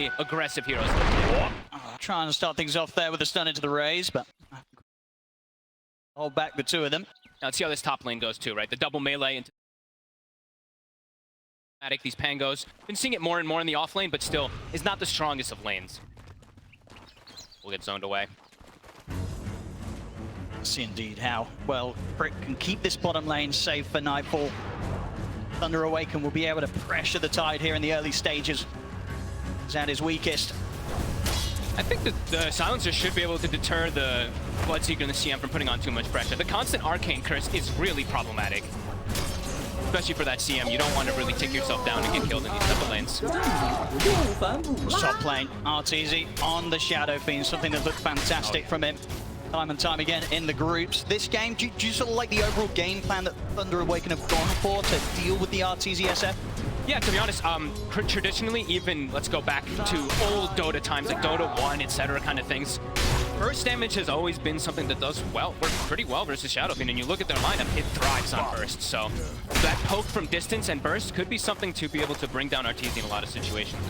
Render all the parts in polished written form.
extremely aggressive heroes. Trying to start things off there with a stun into the Raze, but hold back the two of them. Now let's see how this top lane goes too, right? The double melee into these Pangos. Been seeing it more and more in the off lane, but still is not the strongest of lanes. We'll get zoned away. See indeed how well Prick can keep this bottom lane safe for Nightfall. Thunder Awaken will be able to pressure the tide here in the early stages. He's at his weakest. I think that the Silencer should be able to deter the Bloodseeker and the CM from putting on too much pressure. The constant Arcane Curse is really problematic. Especially for that CM, you don't want to really take yourself down and get killed in these type of lanes. Top lane, RTZ on the Shadow Fiend, something that looked fantastic from him. Time and time again in the groups. This game, do you sort of like the overall game plan that Thunder Awaken have gone for to deal with the RTZSF? Yeah, to be honest, traditionally, even let's go back to old Dota times, like Dota 1, etc. kind of things. Burst damage has always been something that does work pretty well versus Shadow Fiend, and you look at their lineup, it thrives on burst. So that poke from distance and burst could be something to be able to bring down RTZ in a lot of situations.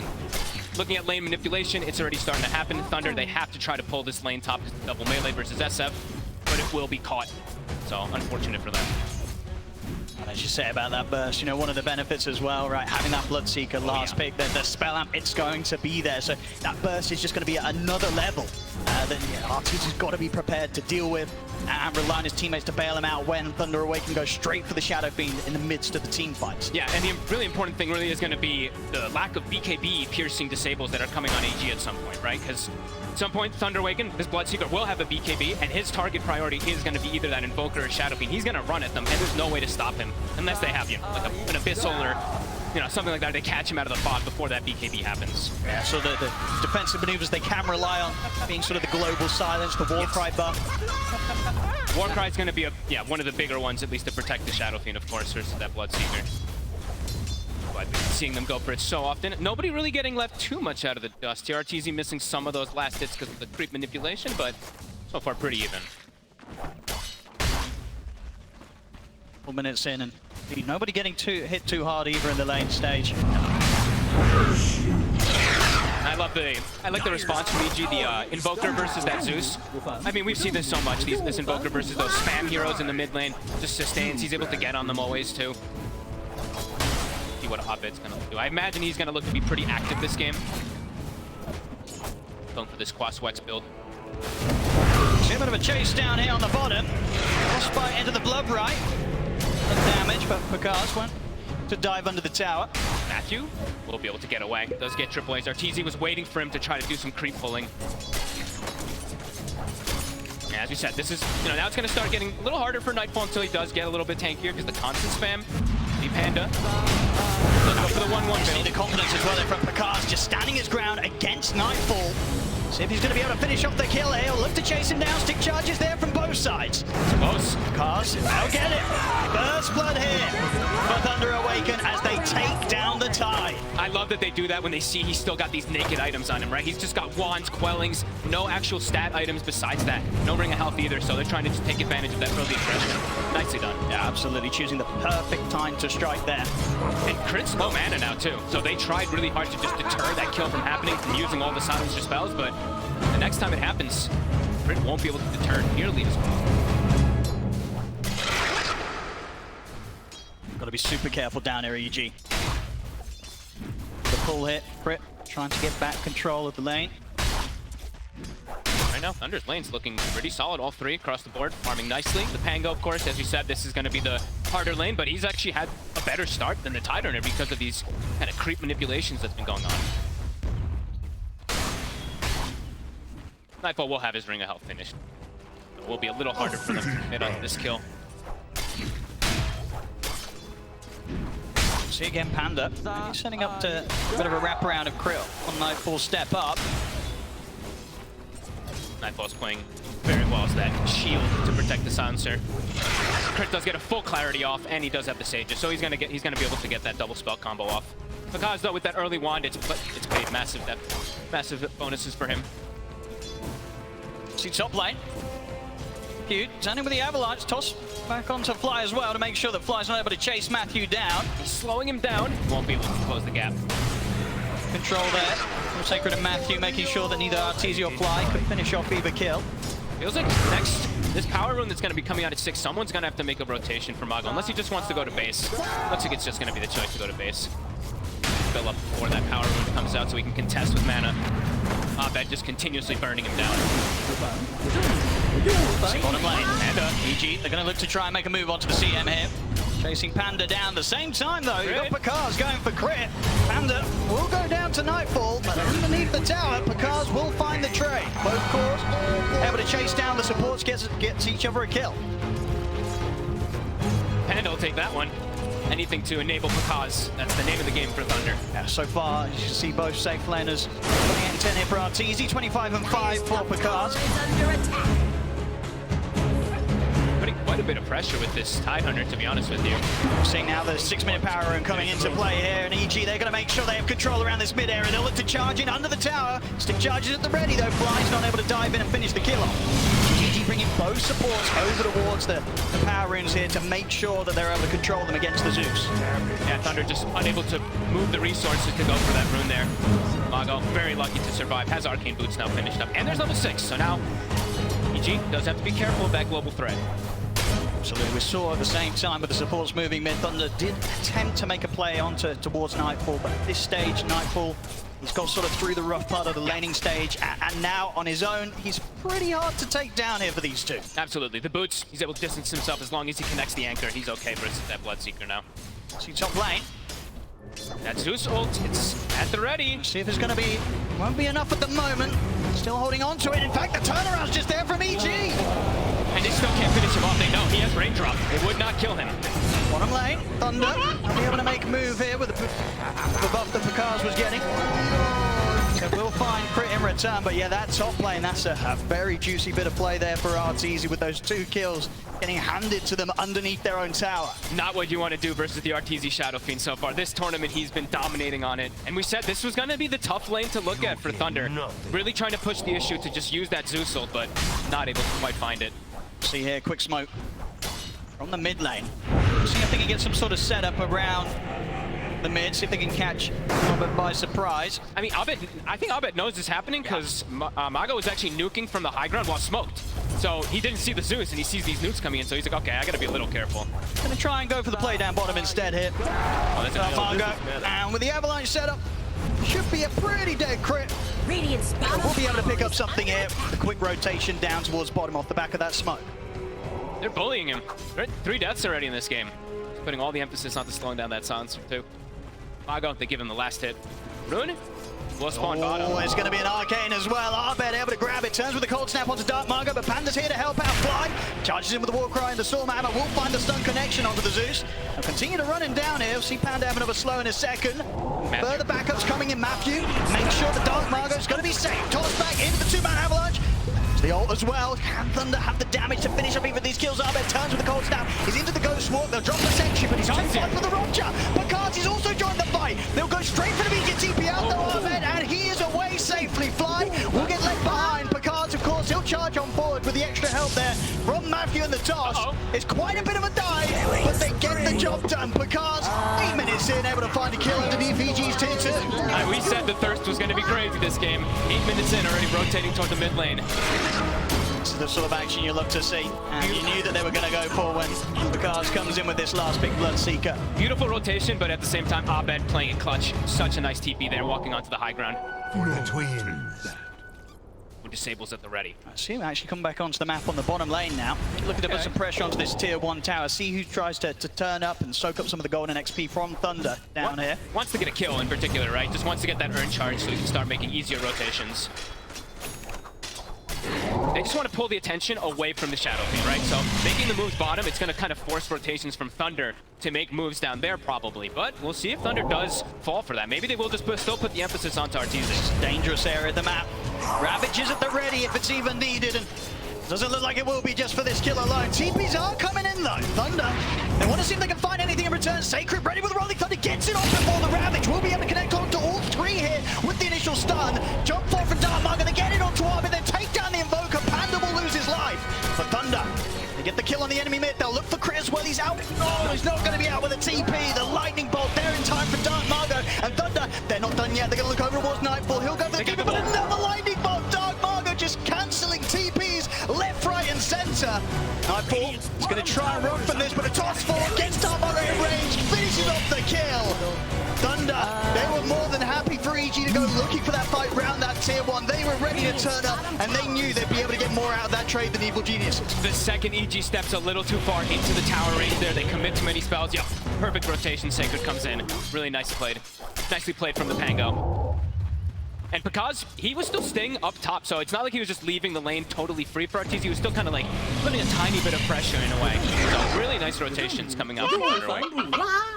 Looking at lane manipulation, it's already starting to happen. Thunder, they have to try to pull this lane top double melee versus SF, but it will be caught. So unfortunate for them. And as you say about that burst, you know, one of the benefits as well, right, having that Bloodseeker last pick, the spell amp, it's going to be there. So that burst is just going to be at another level that RTZ's got to be prepared to deal with and rely on his teammates to bail him out when Thunder Awaken goes straight for the Shadow Fiend in the midst of the team fights. Yeah, and the really important thing really is going to be the lack of BKB piercing disables that are coming on AG at some point, right? Because at some point, Thunder Awaken, this Bloodseeker will have a BKB, and his target priority is going to be either that Invoker or Shadow Fiend. He's going to run at them, and there's no way to stop him unless they have, you know, like an Abyssal or, you know, something like that. They catch him out of the fog before that BKB happens. Yeah, so the defensive maneuvers they can rely on being sort of the global silence, the Warcry buff. Warcry is going to be one of the bigger ones, at least to protect the Shadow Fiend, of course, versus that Bloodseeker. I've been seeing them go for it so often. Nobody really getting left too much out of the dust here. RTZ missing some of those last hits because of the creep manipulation, but so far pretty even. 4 minutes in, and nobody getting hit too hard either in the lane stage. I like the response from EG, the Invoker versus that Zeus. I mean, we've seen this so much, this Invoker versus those spam heroes in the mid lane. Just sustains, he's able to get on them always too. See what Hobbit's gonna do. I imagine he's gonna look to be pretty active this game. Going for this Quaswex build. See a bit of a chase down here on the bottom. Frostbite into the blood right. Some damage, but Pakazs went to dive under the tower. Matthew will be able to get away. Does get triple A's. RTZ was waiting for him to try to do some creep pulling. And as we said, this is, you know, now it's going to start getting a little harder for Nightfall until he does get a little bit tankier because the constant spam. The Panda. Let's go for the 1-1 build. See the confidence as well there from Pakazs, just standing his ground against Nightfall. See if he's going to be able to finish off the kill here. He'll look to chase him down. Stick charges there from both sides. Close. Pakazs, now get it. First blood here for Thunder Awaken as they take down the tide. I love that they do that when they see he's still got these naked items on him, right? He's just got wands, quellings, no actual stat items besides that. No ring of health either, so they're trying to just take advantage of that early aggression. Nicely done. Yeah, absolutely. Choosing the perfect time to strike there. And Crit's low mana now, too. So they tried really hard to just deter that kill from happening from using all the silencer spells, but the next time it happens, Crit won't be able to deter nearly as well. Got to be super careful down here, EG. The pull hit, Crit trying to get back control of the lane. Right now, Thunder's lane's looking pretty solid, all three across the board, farming nicely. The Pango, of course, as you said, this is going to be the harder lane, but he's actually had a better start than the Tide Earner because of these kind of creep manipulations that's been going on. Nightfall will have his Ring of Health finished. It will be a little harder for them to hit on this kill. See again, Panda. He's setting up to a bit of a wraparound of Crit on Nightfall step up. Nightfall's playing very well as that shield to protect the silencer. Crit does get a full clarity off, and he does have the Sages, so he's gonna be able to get that double spell combo off. Pakazs, though, with that early wand, it's paid massive bonuses for him. See top lane. Cute, standing with the Avalanche, toss back onto Fly as well to make sure that Fly's not able to chase Matthew down. He's slowing him down. Won't be able to close the gap. Control there. from Sacred and Matthew, making sure that neither Arteezy or Fly could finish off either kill. Feels like this power rune that's going to be coming out at 6, someone's going to have to make a rotation for Mago, unless he just wants to go to base. Looks like it's just going to be the choice to go to base. Fill up before that power rune comes out so he can contest with mana. Abed just continuously burning him down. Bottom lane, and EG, they're going to look to try and make a move onto the CM here. Chasing Panda down. The same time though, you've got Pakazs going for crit. Panda will go down to Nightfall, but underneath the tower, Pakazs will find the trade. Both cores able to chase down the supports, gets each other a kill. Panda will take that one. Anything to enable Pakazs. That's the name of the game for Thunder. Yeah, so far, you can see both safe laners. 28 and 10 here for Arteezy, 25 and 5 for Pakazs. Putting quite a bit of pressure with this Tidehunter, to be honest with you. Seeing now the 6-minute power rune coming into play here, and EG, they're going to make sure they have control around this mid area. They'll look to charge in under the tower. Stick charges at the ready though. Fly's not able to dive in and finish the kill off. EG bringing both supports over towards the power runes here to make sure that they're able to control them against the Zeus. Yeah, Thunder just unable to move the resources to go for that rune there. Mago very lucky to survive. Has Arcane Boots now finished up. And there's level 6, so now EG does have to be careful of that global threat. Absolutely. We saw at the same time with the supports moving mid, Thunder did attempt to make a play towards Nightfall, but at this stage, Nightfall, he's got sort of through the rough part of the laning stage, and now on his own, he's pretty hard to take down here for these two. Absolutely. The boots, he's able to distance himself as long as he connects the anchor. He's okay versus that Bloodseeker now. See top lane. That Zeus ult, it's at the ready. See if there's going to be, won't be enough at the moment. Still holding on to it. In fact, the turnaround's just there from EG. And they still can't finish him off. They know he has raindrop. It would not kill him. Bottom lane, Thunder will be able to make a move here with the buff that Pakazs was getting. So we'll find crit in return, but yeah, that top lane, that's a very juicy bit of play there for Arteezy with those 2 kills getting handed to them underneath their own tower. Not what you want to do versus the Arteezy Shadow Fiend so far. This tournament, he's been dominating on it. And we said this was going to be the tough lane to look at for Thunder. Really trying to push the issue to just use that Zeus ult, but not able to quite find it. See here, quick smoke from the mid lane. See if they can get some sort of setup around the mid, see if they can catch Abed by surprise. I mean, I think Abed knows this happening because Mago was actually nuking from the high ground while smoked. So he didn't see the Zeus and he sees these nukes coming in, so he's like, okay, I gotta be a little careful. Gonna try and go for the play down bottom instead here. Oh, that's Mago, and with the avalanche setup, should be a pretty dead crit. We'll be able to pick up something here. The quick rotation down towards bottom off the back of that smoke. They're bullying him. 3 deaths already in this game. Putting all the emphasis onto slowing down that silencer too. Mago, they give him the last hit. Rune will spawn bottom. Oh, it's going to be an arcane as well. Abed able to grab it. Turns with the cold snap onto Dark Mago, but Panda's here to help out Fly. Charges in with the war cry and the Storm Hammer. Will find the stun connection onto the Zeus. And continue to run him down here. We'll see Panda have another slow in a second. Matthew. Further backups coming in Matthew. Make sure the Dark Mago is going to be safe. Tossed back into the 2-man avalanche. The ult as well. Can Thunder have the damage to finish up even these kills? Abed turns with the cold snap. He's into the ghost walk. They'll drop the sentry, but he's on fight for the Roger. Pakazs has also joined the fight. They'll go straight for the immediate TP out though, Abed, and he is away safely. Fly will get left behind. Pakazs, of course, he'll charge on forward with the extra help there from Matthew and the toss. It's quite a bit of a dive, but they get the job done. Pakazs, 8 minutes in, able to find a kill underneath EG's tier 2. We said the thirst was going to be crazy this game. 8 minutes in, already rotating toward the mid lane. This is the sort of action you love to see, and you knew that they were going to go for when Pakazs comes in with this last big Bloodseeker. Beautiful rotation, but at the same time, Abed playing it clutch. Such a nice TP there, walking onto the high ground. For the twins. Who disables at the ready. I see him actually come back onto the map on the bottom lane now. Looking to put some pressure onto this tier 1 tower. See who tries to turn up and soak up some of the golden XP from Thunder down here. Wants to get a kill in particular, right? Just wants to get that urn charge so he can start making easier rotations. They just want to pull the attention away from the Shadow Fiend, right? So making the moves bottom, it's going to kind of force rotations from Thunder to make moves down there probably. But we'll see if Thunder does fall for that. Maybe they will just still put the emphasis onto Arteezy. Dangerous area of the map. Ravage is at the ready if it's even needed. And doesn't look like it will be just for this kill alone. TPs are coming in though. Thunder, they want to see if they can find anything in return. Sacred ready with the Rolling Thunder, gets it off before the Ravage. Will be able to connect on to all 3 here with the initial stun. Jump forward from Dark Mago, they get it onto Abed, then take down the Invoker. Panda will lose his life. But Thunder, they get the kill on the enemy mid. They'll look for crit as well. He's out. No, he's not going to be out with a TP. The lightning bolt there in time for Dark Mago. And Thunder, they're not done yet. They're going to look over towards Nightfall. He'll go for the keeper, but another lightning bolt. Dark Margo just cancelling TPs left, right, and center. Nightfall is going to try and run from this, but a toss forward gets Dark Margo in range, finishes off the kill. Thunder, they were more than happy for EG to go looking for that fight round that tier 1. They were ready to turn up, and they knew they'd be able to get more out of that trade than Evil Geniuses. The second EG steps a little too far into the tower range there, they commit too many spells. Yep, perfect rotation. Sacred comes in. Really nice played. Nicely played from the Pango. And Pakazs, he was still staying up top, so it's not like he was just leaving the lane totally free for Arteezy. He was still kind of like putting a tiny bit of pressure in a way. So really nice rotations coming out from Thunderwake.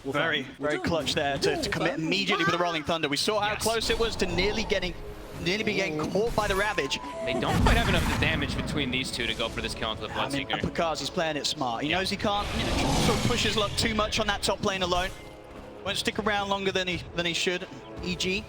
Very, very clutch there to commit immediately with the Rolling Thunder. We saw how close it was to nearly be getting caught by the Ravage. They don't quite have enough damage between these two to go for this kill onto the Bloodseeker. And Pakazs, he's playing it smart. He knows he can't sort of push his luck too much on that top lane alone. Won't stick around longer than he should. EG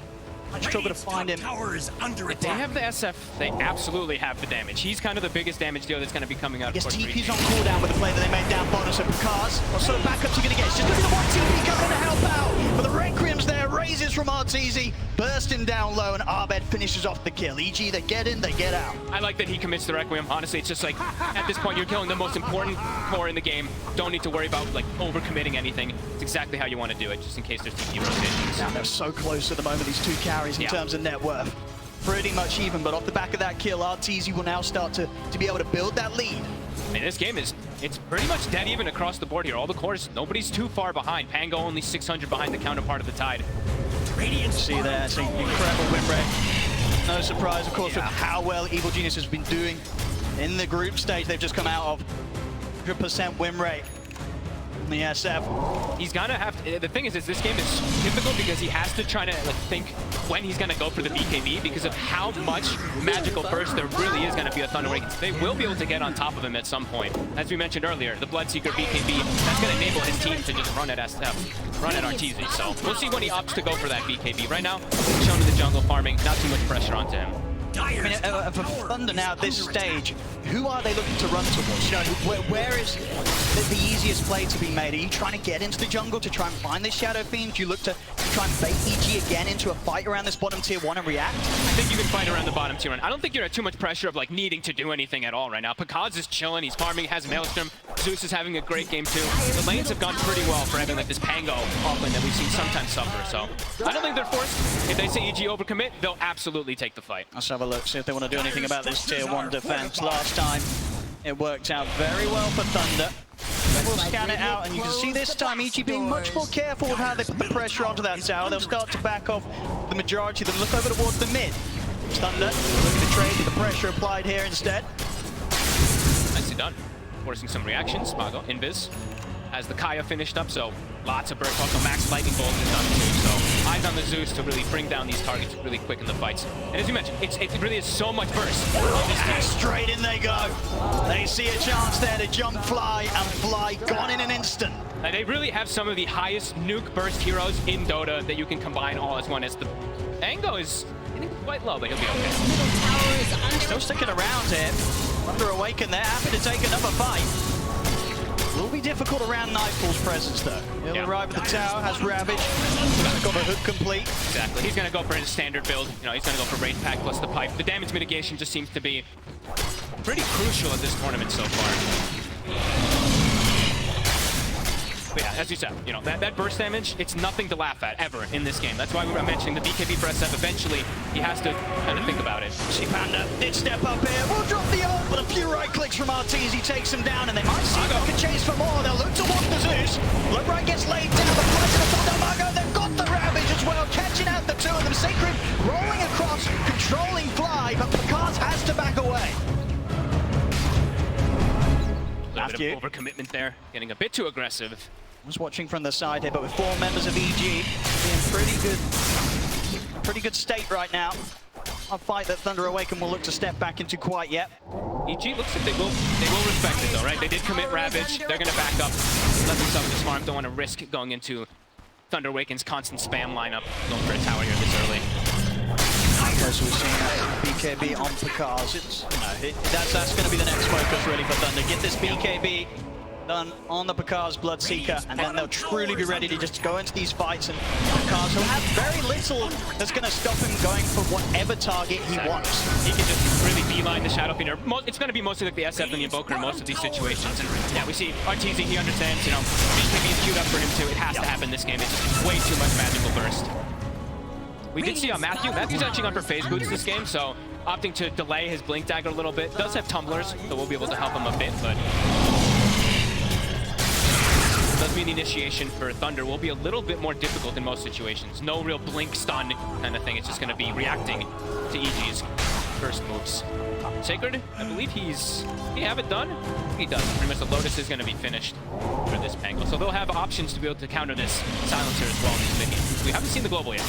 might struggle to find him. If they have the SF, they absolutely have the damage. He's kind of the biggest damage deal that's going to be coming out. I guess TP's on cooldown with the play that they made down bottom, so Pakazs, what sort of backups are going to get? It's just going to be the one TP coming to help out, but the Requiem's there, raises from Arteezy, bursting down low, and Abed finishes off the kill. EG, they get in, they get out. I like that he commits the Requiem. Honestly, it's just like, at this point, you're killing the most important core in the game. Don't need to worry about like overcommitting anything. It's exactly how you want to do it, just in case there's TP rotations. Now, they're so close at the moment, these two carries in terms of net worth. Pretty much even, but off the back of that kill, Arteezy will now start to be able to build that lead. I mean, this game it's pretty much dead even across the board here. All the cores, nobody's too far behind. Pango only 600 behind the counterpart of the Tide. See there, it's an incredible win rate. No surprise, of course, with how well Evil Genius has been doing in the group stage. They've just come out of 100% win rate. The SF. He's gonna have to, the thing is this game is difficult because he has to try to like think when he's gonna go for the BKB because of how much magical burst there really is gonna be a Thunderwake. They will be able to get on top of him at some point. As we mentioned earlier, the Bloodseeker BKB, that's gonna enable his team to just run at SF, run at Arteezy. So we'll see when he opts to go for that BKB. Right now, shown in the jungle farming, not too much pressure onto him. I mean, for Thunder now at this stage, who are they looking to run towards? You know, where is the easiest play to be made? Are you trying to get into the jungle to try and find this Shadow Fiend? Do you look to try and bait EG again into a fight around this bottom tier 1 and react? I think you can fight around the bottom tier 1. I don't think you're at too much pressure of like needing to do anything at all right now. Pakazs is chilling, he's farming, has Maelstrom. Zeus is having a great game too. The lanes have gone pretty well for having like this Pango offlane that we've seen sometimes suffer. So I don't think they're forced. If they say EG overcommit, they'll absolutely take the fight. Let's have a look, see if they want to do anything about this tier 1 defense. Last time it worked out very well for Thunder. We'll scan it out, and you can see this time EG being much more careful with how they put the pressure onto that tower. They'll start to back off the majority of them. Look over towards the mid. Thunder looking to trade with the pressure applied here instead. Nicely done. Forcing some reactions. Mago, Invis. As the Kaya finished up, so lots of burst. Also, Max Lightning Bolt is done too. So eyes on the Zeus to really bring down these targets really quick in the fights. And as you mentioned, it really is so much burst. And straight in they go. They see a chance there to jump, fly, and fly. Gone in an instant. And they really have some of the highest nuke burst heroes in Dota that you can combine all as one. As the Ango is getting quite low, but he'll be okay. Still sticking around here. Under aweken, they're happy to take another fight. Will be difficult around Nightfall's presence though. He'll arrive at the tower, has Ravage, got the hook complete. Exactly. He's gonna go for his standard build. You know, he's gonna go for Wraith Pack plus the pipe. The damage mitigation just seems to be pretty crucial at this tournament so far. But yeah, as you said, you know, that burst damage, it's nothing to laugh at, ever, in this game. That's why we were mentioning the BKB for SF. Eventually, he has to kind of think about it. See Panda did step up here. We'll drop the ult, but a few right clicks from Arteezy takes him down, and they might see if they can chase for more. They'll look towards the Zeus. Look right gets laid down, but flies to the top of Margo. They've got the Ravage as well, catching out the two of them. Sacred rolling across, controlling Fly, but Pakazs has to back away. A little bit of overcommitment there, getting a bit too aggressive. I was watching from the side here, but with 4 members of EG being pretty good state right now. A fight that Thunder Aweken will look to step back into quite yet. EG looks like they will respect it though, right? They did commit Ravage. They're gonna back up, let themselves this farm. Don't want to risk going into Thunder Awaken's constant spam lineup, going for a tower here this early. As we've seen BKB on Pakazs, that's going to be the next focus really for Thunder. Get this BKB done on the Pakazs Bloodseeker, and then they'll truly be ready to just go into these fights, and Pakazs will have very little that's going to stop him going for whatever target he wants. He can just really beeline the Shadow Fiender. It's going to be mostly like the SF and the Invoker in most of these situations. And yeah, we see RTZ, he understands, you know, BKB is queued up for him too. It has to happen this game. It's just way too much magical burst. We did see Matthew. Matthew's actually gone for phase boots this game, so opting to delay his Blink Dagger a little bit. Does have tumblers, so we'll be able to help him a bit, but does mean the initiation for Thunder will be a little bit more difficult in most situations. No real blink stun kind of thing. It's just going to be reacting to EG's first moves. Sacred, I believe he have it done? He does. Pretty much the Lotus is going to be finished for this Pango. So they'll have options to be able to counter this Silencer as well in these mid-games. We haven't seen the global yet.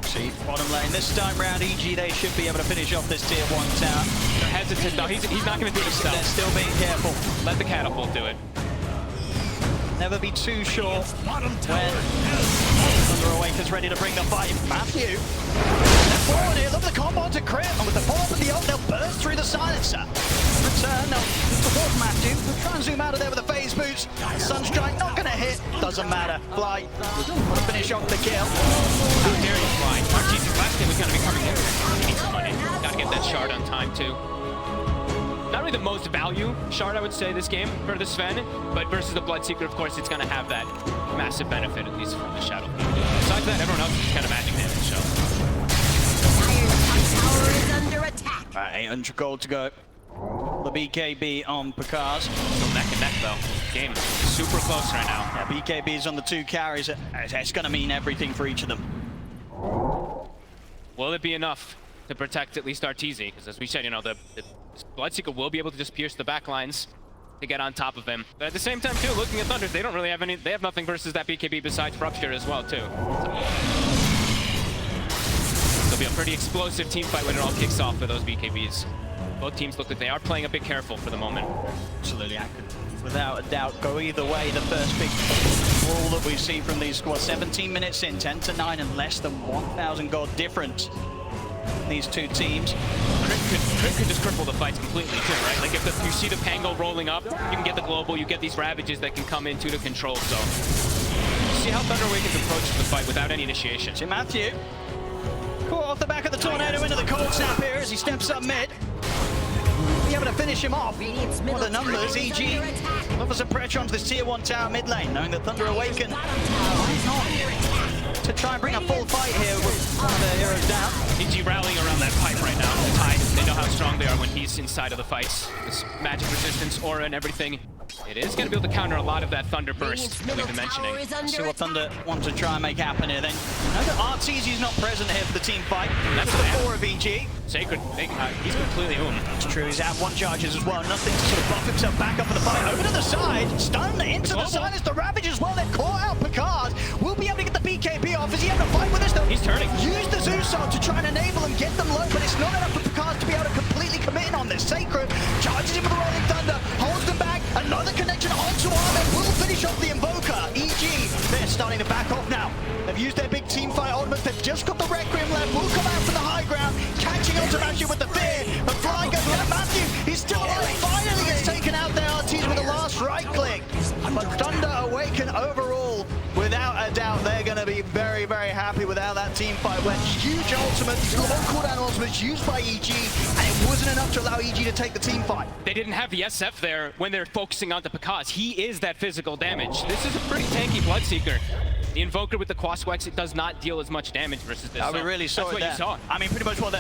See, bottom lane this time round, EG, they should be able to finish off this tier 1 tower. They're hesitant though. He's not going to do it himself. They're still being careful. Let the catapult do it. Never be too sure when Thunder Awaken's ready to bring the fight. Matthew, step forward here, look at the combo to crit, and with the follow-up of the ult, they'll burst through the Silencer. Return, they'll towards Matthew, they'll try and zoom out of there with the phase boots. Sunstrike not gonna hit, doesn't matter. Fly, want to finish off the kill. How dare you fly? RTZ's last game was gonna be coming in. He needs some money. Gotta get that shard on time too. Not really the most value shard, I would say, this game for the Sven, but versus the Bloodseeker, of course, it's going to have that massive benefit, at least from the Shadow Fiend. Besides that, everyone else is just kind of magic damage, so. Tower is under attack. All right, 800 gold to go. The BKB on Pakazs. Still neck and neck, though. Game super close right now. Yeah, BKB is on the 2 carries. It's going to mean everything for each of them. Will it be enough to protect at least RTZ? Because as we said, you know, the Bloodseeker will be able to just pierce the back lines to get on top of him. But at the same time, too, looking at Thunder, they don't really have any. They have nothing versus that BKB besides Rupture as well, too. It'll be a pretty explosive team fight when it all kicks off for those BKBs. Both teams look like they are playing a bit careful for the moment. Absolutely, I could, without a doubt, go either way. The first big brawl that we see from these squads, 17 minutes in, 10-9, and less than 1,000 gold difference. These two teams. Crit could just cripple the fights completely too, right? Like if you see the Pango rolling up, you can get the global, you get these Ravages that can come into the control zone. See how Thunder Awaken's approaches the fight without any initiation. See Matthew. Caught off the back of the tornado into the cold snap here as he steps up mid. Be able to finish him off. One of the numbers, EG. Offers some pressure onto this tier 1 tower mid lane, knowing that Thunder Awaken to try and bring a full fight here with one of their heroes down. EG rallying around that pipe right now. The Tide, they know how strong they are when he's inside of the fights. This magic resistance, aura, and everything. It is going to be able to counter a lot of that Thunder burst that we've been mentioning. See what Thunder wants to try and make happen here then. Know that RTZ's not present here for the team fight. That's the 4 of EG. Sacred, he's completely owned. It's true, he's out 1 charges as well. Nothing to sort of buff himself back up for the fight. Over to the side, stun into the silence. The Ravage as well, they've caught out Pakazs. Will be able to get the BKB off. Is he having a fight with us though? He's turning. Use the Zusal to try and enable him, get them low, but it's not enough for Pakazs to be able to completely commit in on this. Sacred charges him with the Rolling Thunder, holds them back. Another connection onto arm and will finish off the Invoker. EG, they're starting to back off now. They've used their big team fight ultimates. They've just got the Requiem left. Will come out from the high ground, catching onto Matthew with the fear. But flying goes at Matthew. He's still alive. Finally gets taken out there. RTZ with the last right click. But Thunder Awaken overall, without a doubt, they're going to be very, very happy with how that team fight went. Huge ultimate, long cooldown ultimates used by EG, and it wasn't enough to allow EG to take the team fight. They didn't have the SF there when they're focusing on the Pakazs. He is that physical damage. This is a pretty tanky Bloodseeker. The Invoker with the Quaswex, it does not deal as much damage versus this. We really saw that's what there. you saw. I mean, pretty much what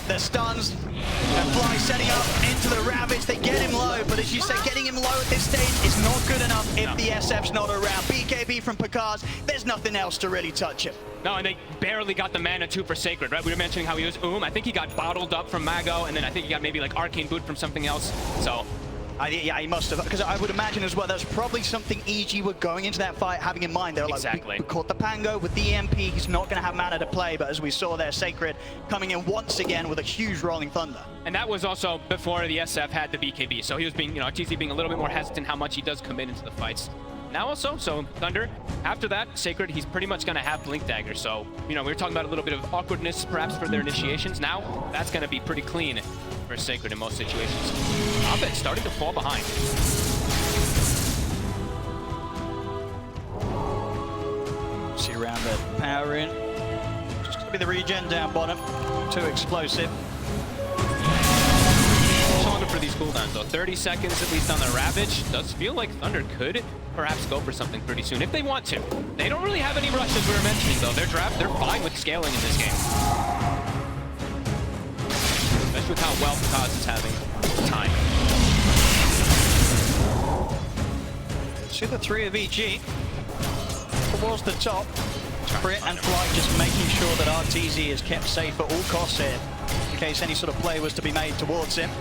the stuns and Fly setting up into the Ravage. They get him low, but as you say, getting him low at this stage is not good enough if the SF's not around. BKB from Pakazs, there's nothing else to really touch him. No, and they barely got the mana too for Sacred, right? We were mentioning how he was I think he got bottled up from Mago, and then I think he got maybe like Arcane Boot from something else. So yeah, he must have, because I would imagine as well that's probably something EG were going into that fight having in mind. They're like, we caught the Pango with the EMP, he's not going to have mana to play, but as we saw there, Sacred coming in once again with a huge Rolling Thunder. And that was also before the SF had the BKB, so he was being, TZ being a little bit more hesitant how much he does commit into the fights. Now also, so Thunder, after that, Sacred, he's pretty much going to have Blink Dagger, so, we were talking about a little bit of awkwardness perhaps for their initiations. Now, that's going to be pretty clean for Sacred in most situations. Aweken starting to fall behind. See around the power in. Just gonna be the regen down bottom. Too explosive. Longer for these cooldowns though. 30 seconds at least on the Ravage. Does feel like Thunder could perhaps go for something pretty soon if they want to. They don't really have any rush as we were mentioning though. They're fine with scaling in this game. Especially with how well Pakazs is having time. See the three of EG towards the top. Crit and Flight just making sure that RTZ is kept safe at all costs here, in case any sort of play was to be made towards him.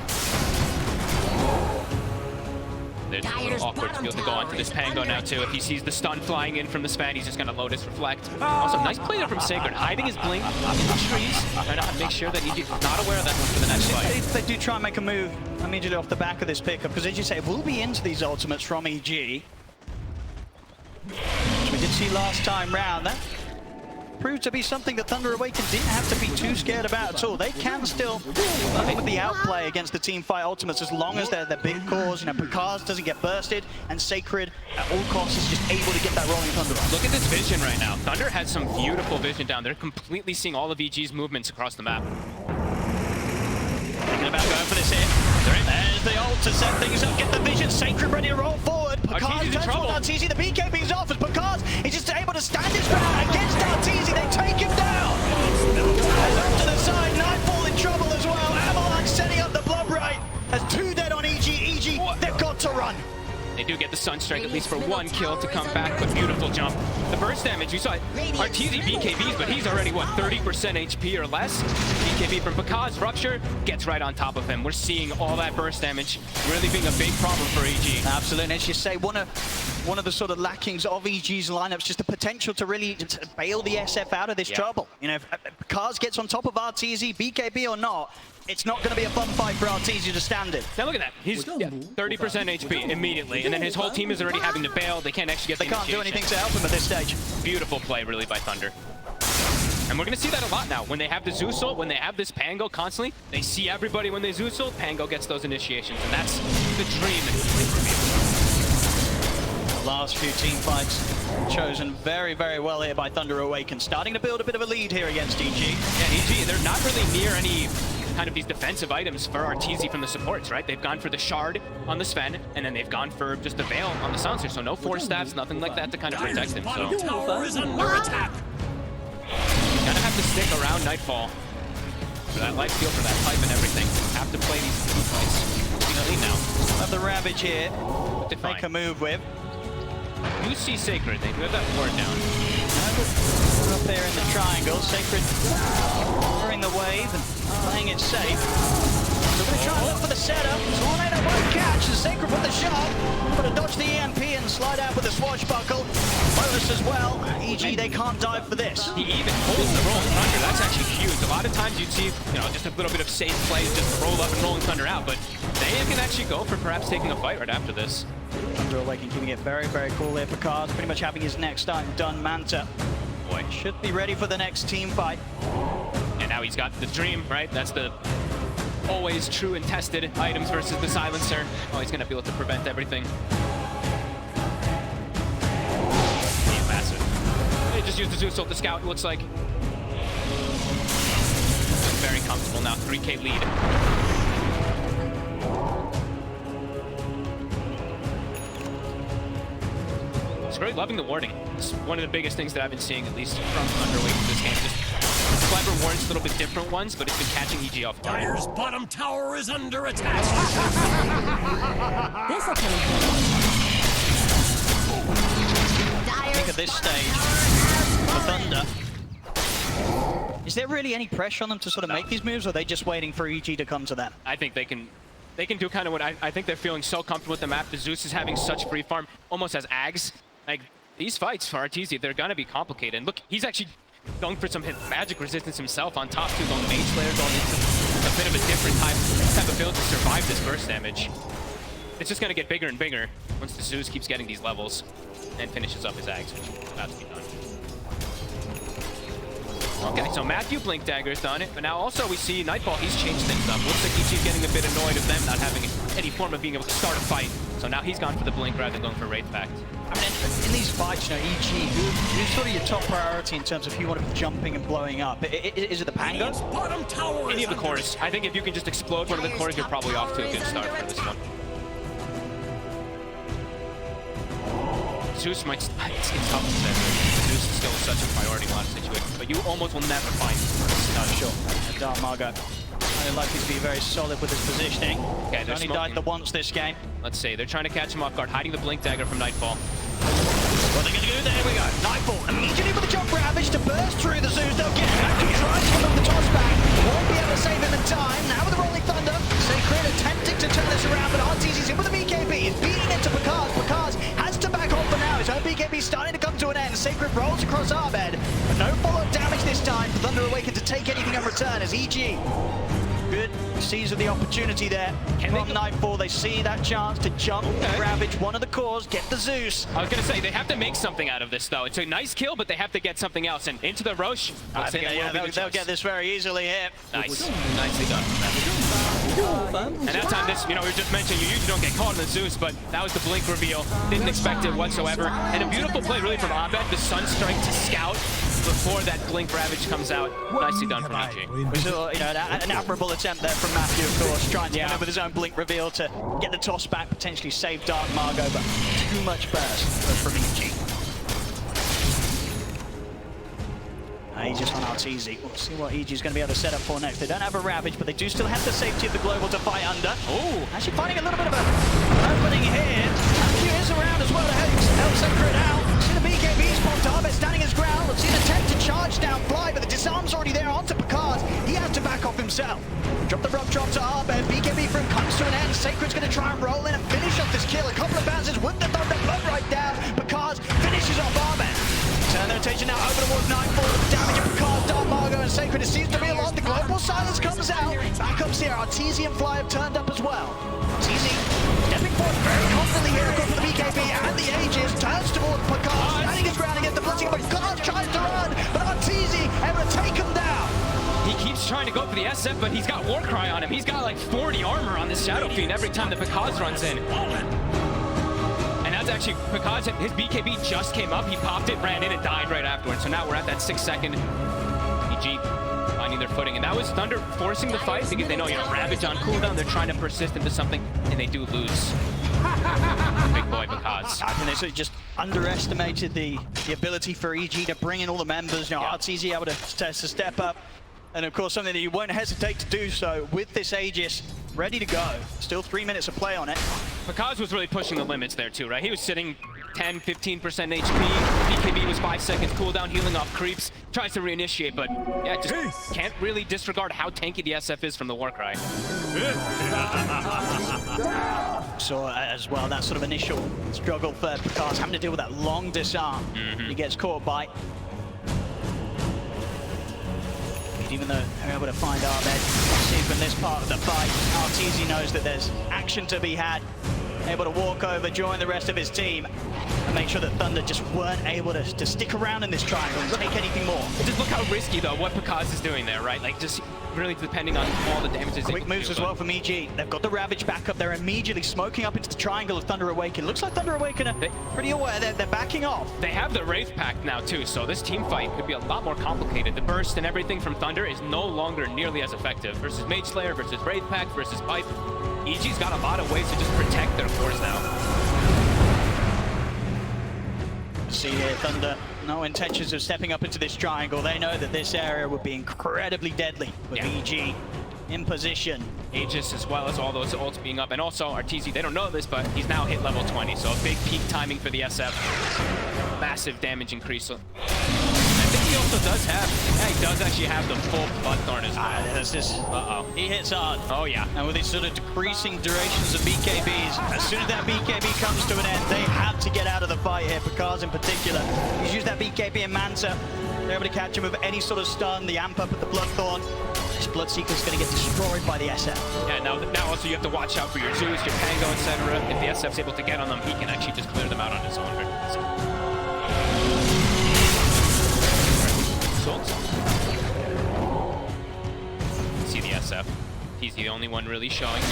It's a little awkward to be able to go onto this Pango now too. If he sees the stun flying in from the Sven, he's just going to load his Reflect. Also, nice play there from Sacred, hiding his Blink in the trees, trying to make sure that he's not aware of that one for the next fight. They do try and make a move immediately off the back of this pickup, because as you say, we'll be into these ultimates from EG. Which we did see last time round. That proved to be something that Thunder Awaken didn't have to be too scared about at all. They can still play with the outplay against the team fight ultimates as long as they're the big cause. You know, Pakazs doesn't get bursted, and Sacred at all costs is just able to get that rolling Thunder on. Look at this vision right now. Thunder has some beautiful vision down. They're completely seeing all of EG's movements across the map. Thinking about going for this hit. There's the ult to set things up, get the vision. Sacred ready to roll forward. Pakazs turns towards RTZ. The BKB's off as Pakazs is just able to stand his ground against RTZ. They take him down. As up to the side, Nightfall in trouble as well. Avalanche setting up the blood right. As 2 dead on EG. EG, they've got to run. They do get the Sunstrike at least for 1 kill to come back, but beautiful jump. The burst damage, you saw it, RTZ BKBs, but he's already, what, 30% HP or less? BKB from Pakazs, Rupture, gets right on top of him. We're seeing all that burst damage really being a big problem for EG. Absolutely, as you say, one of the sort of lackings of EG's lineups, just the potential to really bail the SF out of this trouble. You know, if Pakazs gets on top of RTZ, BKB or not, it's not going to be a fun fight for RTZ to stand in. Now look at that. He's 30% HP immediately, and then his whole team is already having to bail. They can't actually get the initiation. They can't do anything to help him at this stage. Beautiful play, really, by Thunder. And we're going to see that a lot now. When they have the Zeus ult, when they have this Pango constantly, they see everybody when they Zeus ult, Pango gets those initiations, and that's the dream in the last few team fights chosen very, very well here by Thunder Awaken. Starting to build a bit of a lead here against EG. Yeah, EG, they're not really near any kind of these defensive items for RTZ from the supports, right? They've gone for the Shard on the Sven, and then they've gone for just the Veil on the Silencer, so no Force Staffs, nothing like that to kind of protect him, so... He's gonna have to stick around Nightfall for that life steal, for that pipe and everything. Have to play these fights. He's gonna lead now. Have the Ravage here to make a move with. You see Sacred, they do have that ward down. Up there in the triangle, Sacred clearing the wave and playing it safe. So we're going to try and look for the setup. Tornado won't catch, and Sacred with the shot. Got to dodge the EMP and slide out with a swashbuckle. Bonus as well. EG, they can't dive for this. He even holds the roll in Thunder. That's actually huge. A lot of times you'd see, you know, just a little bit of safe plays, just roll up and rolling Thunder out, but they can actually go for perhaps taking a fight right after this. Thunder Awaken keeping it very, very cool here. Pakazs pretty much having his next time done. Manta boy should be ready for the next team fight. And now he's got the Dream, right? That's the always true and tested items versus the Silencer. Oh, he's gonna be able to prevent everything. He's massive. They just used the Zeus ult, the Scout, it looks like. Very comfortable now, 3K lead. It's really loving the warding. It's one of the biggest things that I've been seeing, at least from Thunder Awaken in this game. Just clever wards, a little bit different ones, but it's been catching EG off guard. Dire's bottom tower is under attack. I think at this stage, for Thunder, is there really any pressure on them to sort of make these moves, or are they just waiting for EG to come to them? I think they can do kind of what I think they're feeling so comfortable with the map. The Zeus is having such free farm, almost as Ags. Like, these fights for RTZ, they're gonna be complicated. And look, he's actually going for some magic resistance himself on top too, going Mage Slayer, going into a bit of a different type of build to survive this burst damage. It's just gonna get bigger and bigger once the Zeus keeps getting these levels and finishes up his Ags, which is about to be done. Okay, so Matthew Blink Dagger's done it, but now also we see Nightfall, he's changed things up. Looks like he's getting a bit annoyed of them not having any form of being able to start a fight. So now he's gone for the Blink rather than going for Wraith Pact. I mean, in these fights, you know, EG, who's sort of your top priority in terms of who you want to be jumping and blowing up? Is it the Pango? Bottom tower Any is of the under cores. I think if you can just explode one of the cores, you're probably off to a good start for this one. Zeus might... It's tough to say. Zeus is still such a priority in a lot of situations, but you almost will never find him. No, sure. And Dark Margo, I'd like to be very solid with his positioning. Okay, He's they're only smoking. died the once this game. Let's see, they're trying to catch him off guard, hiding the Blink Dagger from Nightfall. What are they going to do? There we go. Nightfall immediately with the jump ravage to burst through the Zeus. They'll get back to try to give him the toss back. Won't be able to save him in time. Now with the Rolling Thunder, Sacred attempting to turn this around, but RTZ's in with the BKB. He's beating into Pakazs. Pakazs has to back off for now. His own BKB starting to come to an end. Sacred rolls across Arbed, but no follow-up damage this time for Thunder Awaken to take anything in return as EG. Good sees the opportunity there. From Nightfall, they see that chance to jump, ravage one of the cores, get the Zeus. I was going to say, they have to make something out of this, though. It's a nice kill, but they have to get something else. And into the Roche. I think they'll get this very easily here. Nice. Nicely done. And that time, this, you know, we just mentioned, you usually don't get caught in the Zeus, but that was the Blink reveal. Didn't expect it whatsoever. And a beautiful play, really, from Abed, the Sunstrike to scout before that Blink Ravage comes out. Nicely done from EG. We saw, you know, an admirable attempt there from Matthew, of course, trying to come in with his own Blink reveal to get the toss back, potentially save Dark Margo, but too much burst from EG. Aegis on RTZ. We'll see what EG is going to be able to set up for next. They don't have a Ravage, but they do still have the safety of the Global to fight under. Oh, actually finding a little bit of an opening here. Matthew is around as well to help Sacred out. See the BKB's popped up, it's standing his ground. Let's see an attempt to charge down Fly, but the disarm's already there onto Pakazs. He has to back off himself. Drop the rock drop to Arbed. BKB for him comes to an end. Sacred's going to try and roll in and finish off this kill. A couple of bounces with the Thunder, but right down. Pakazs finishes off Arbed. Turn their attention now over towards Nightfall. The damage of Pakazs, Dark Margo, and Sacred. It seems to be a lot. The global silence comes out. Backups here. RTZ and Fly have turned up as well. RTZ stepping forward very confidently here. Of course, for the BKB and the Aegis. Turns towards Pakazs, standing his ground against the Bloodseeker. Pakazs tries to run, but RTZ able to take him down. He keeps trying to go for the SF, but he's got Warcry on him. He's got like 40 armor on this Shadow Fiend every time the Pakazs runs in. And that's actually, Pakazs, his BKB just came up, he popped it, ran in, and died right afterwards. So now we're at that 6-second EG finding their footing. And that was Thunder forcing the fight because they know, you know, Ravage on cooldown, they're trying to persist into something, and they do lose. Big boy Pakazs. I think they sort of just underestimated the ability for EG to bring in all the members. You know, RTZ able to step up. And of course, something that you won't hesitate to do so with this Aegis ready to go. Still 3 minutes of play on it. Pakazs was really pushing the limits there too, right? He was sitting 10, 15% HP. BKB was 5 seconds cooldown, healing off creeps. Tries to reinitiate, but yeah, just can't really disregard how tanky the SF is from the Warcry. So as well, that sort of initial struggle for Pakazs, having to deal with that long disarm. He gets caught by. Even though they're able to find Arbed, see from this part of the fight, RTZ knows that there's action to be had. Able to walk over, join the rest of his team, and make sure that Thunder just weren't able to stick around in this triangle and take anything more. Just look how risky, though, what Pakazs is doing there, right? Like, just really depending on all the damages. Quick moves as well from EG. They've got the Ravage back up. They're immediately smoking up into the triangle of Thunder Awaken. Looks like Thunder Awaken are pretty aware. They're backing off. They have the Wraith Pact now, too, so this team fight could be a lot more complicated. The burst and everything from Thunder is no longer nearly as effective. Versus Mage Slayer, versus Wraith Pact, versus Pipe. EG's got a lot of ways to just protect their cores now. See here, Thunder, no intentions of stepping up into this triangle. They know that this area would be incredibly deadly with EG in position. Aegis as well as all those ults being up. And also RTZ, they don't know this, but he's now hit level 20. So a big peak timing for the SF. Massive damage increase. I think he also does have, he does actually have the full Bloodthorn as well. That's just, he hits hard. Oh yeah. And with these sort of decreasing durations of BKBs, as soon as that BKB comes to an end, they have to get out of the fight here. Pakazs in particular. He's used that BKB in Manta. They're able to catch him with any sort of stun, the amp up at the Bloodthorn. This Bloodseeker is going to get destroyed by the SF. Yeah, now also you have to watch out for your Zeus, your Pango, etc. If the SF's able to get on them, he can actually just clear them out on his own. SF. He's the only one really showing.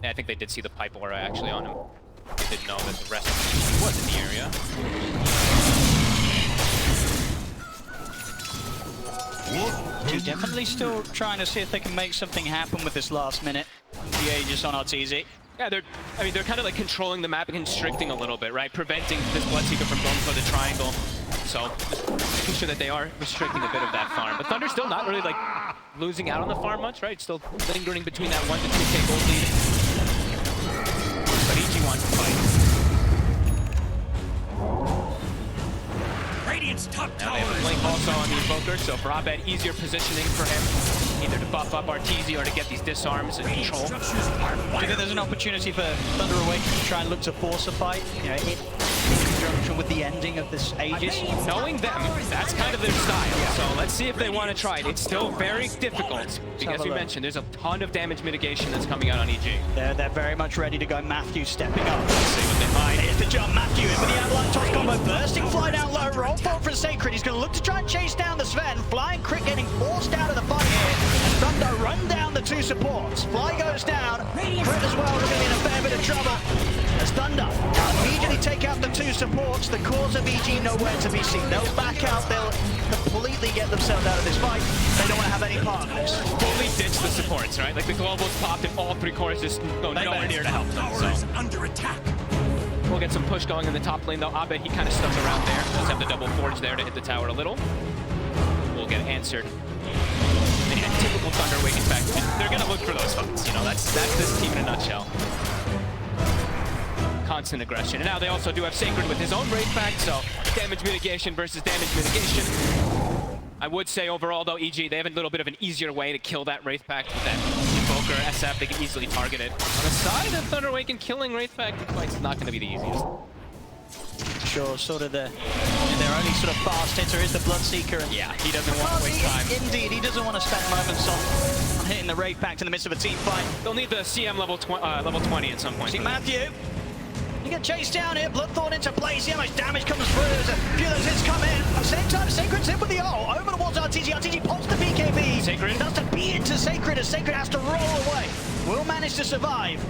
Yeah, I think they did see the pipe aura actually on him. They didn't know that the rest of the team was in the area. He's definitely still trying to see if they can make something happen with this last minute. The Aegis on RTZ. Yeah, they're kind of like controlling the map and constricting a little bit, right? Preventing this Bloodseeker from going for the triangle. So, just making sure that they are restricting a bit of that farm. But Thunder's still not really like losing out on the farm much, right? Still lingering between that 1 to 2k gold lead. But EG wants to fight. Radiant's top Now tower they have a is blink also on the under Invoker, so for Abed, easier positioning for him. Either to buff up RTZ or to get these disarms and control. structures are Do you think there's an opportunity for Thunder Awaken to try and look to force a fight? You know, in conjunction with the ending of this Aegis? Knowing them, that's kind of their style. So let's see if they want to try it. It's still very difficult because we mentioned there's a ton of damage mitigation that's coming out on EG. They're very much ready to go. Matthew stepping up. Let's see what they find. Here's the jump. Matthew in with the avalanche toss combo. Bursting fly down low. Roll forward for Sacred. He's going to look to try and chase down the Sven. Flying Crit getting forced out of the fight here. And Thunder run down the 2 supports. Fly goes down. Crit as well going to be in a fair bit of trouble. As Thunder immediately take out the 2 supports. The cause of EG nowhere to be seen. They'll back out. They'll completely get themselves out of this fight. They don't want to have any part of this. Fully ditch the supports, right? Like the globals popped and all 3 cores just go nowhere near to help them. tower is So under attack. we'll get some push going in the top lane though. Abed, he kind of stuck around there. Does have the double forge there to hit the tower a little. We'll get answered. And yeah, typical Thunder Awaken back. They're gonna look for those fights. You know, that's this team in a nutshell. Constant aggression. And now they also do have Sacred with his own Wraith Pact, so damage mitigation versus damage mitigation. I would say overall though, EG, they have a little bit of an easier way to kill that Wraith Pact with that Invoker, SF, they can easily target it. On the side of Thunder Awaken, killing Wraith Pact fight's not going to be the easiest. Sure, sort of their only sort of fast hitter is the Bloodseeker. And Yeah, he doesn't want to waste time. Indeed, he doesn't want to spend moments on hitting the Wraith Pact in the midst of a team fight. They'll need the CM level 20 at some point. See Matthew. You get chased down here, Bloodthorn into place. See how much damage comes through. There's a few of those hits come in. At the same time, Sacred's hit with the ult. Over towards RTZ. RTZ pops the BKB. Sacred. He does to beat into Sacred as Sacred has to roll away. Will manage to survive.